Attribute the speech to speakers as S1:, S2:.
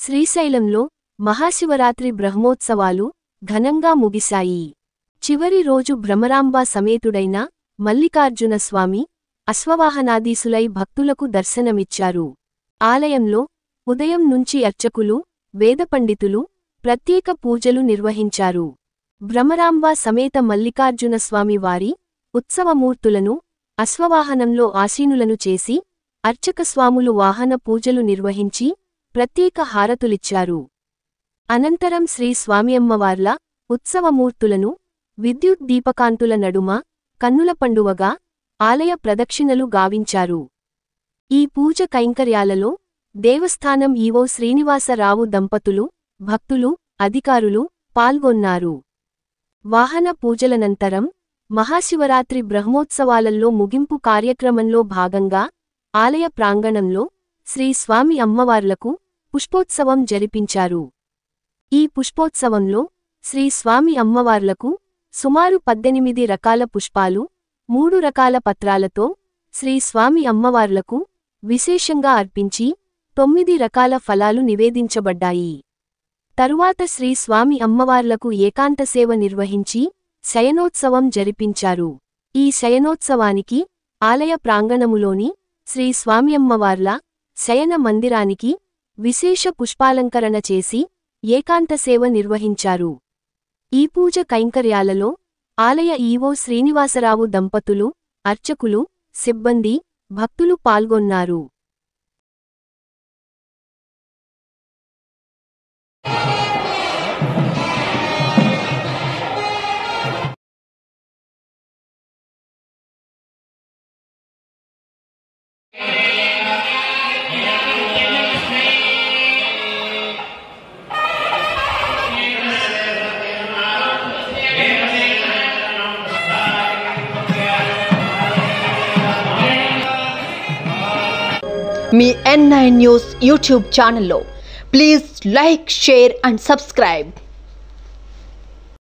S1: శ్రీశైలంలో మహాశివరాత్రి బ్రహ్మోత్సవాలు ఘనంగా ముగిశాయి. చివరి రోజు భ్రమరాంబ సమేతుడైన మల్లికార్జున స్వామి అశ్వవాహనాధీసులై భక్తులకు దర్శనమిచ్చారు. ఆలయంలో ఉదయం నుంచి అర్చకులు, వేదపండితులు ప్రత్యేక పూజలు నిర్వహించారు. భ్రమరాంబ సమేత మల్లికార్జున స్వామి వారి ఉత్సవమూర్తులను అశ్వవాహనంలో ఆసీనులను చేసి అర్చకస్వాములు వాహన పూజలు నిర్వహించి ప్రత్యేక హారతులిచ్చారు. అనంతరం శ్రీ స్వామియమ్మవార్ల ఉత్సవమూర్తులను విద్యుత్ దీపకాంతుల నడుమ కన్నుల పండువగా ఆలయ ప్రదక్షిణలు గావించారు. ఈ పూజ కైంకర్యాలలో దేవస్థానం ఈవో శ్రీనివాసరావు దంపతులు, భక్తులు, అధికారులు పాల్గొన్నారు. వాహన పూజలనంతరం మహాశివరాత్రి బ్రహ్మోత్సవాలలో ముగింపు కార్యక్రమంలో భాగంగా ఆలయ ప్రాంగణంలో శ్రీ స్వామి అమ్మవార్లకు పుష్పోత్సవం జరిపించారు. ఈ పుష్పోత్సవంలో శ్రీ స్వామి అమ్మవార్లకు సుమారు 18 రకాల పుష్పాలు, 3 రకాల పత్రాలతో శ్రీ స్వామి అమ్మవార్లకు విశేషంగా అర్పించి 9 రకాల ఫలాలు నివేదించబడ్డాయి. తరువాత శ్రీ స్వామి అమ్మవార్లకు ఏకాంతసేవ నిర్వహించి శయనోత్సవం జరిపించారు. ఈ శయనోత్సవానికి ఆలయ ప్రాంగణములోని శ్రీ స్వామియమ్మవార్ల శయన మందిరానికి విశేష పుష్పాలంకరణ చేసి ఏకాంతసేవ నిర్వహించారు. ఈ పూజ కైంకర్యాలలో ఆలయ ఈవో శ్రీనివాసరావు దంపతులు, అర్చకులు, సిబ్బంది, భక్తులు పాల్గొన్నారు.
S2: మీ N9 న్యూస్ యూట్యూబ్ ఛానల్లో please like, share and subscribe.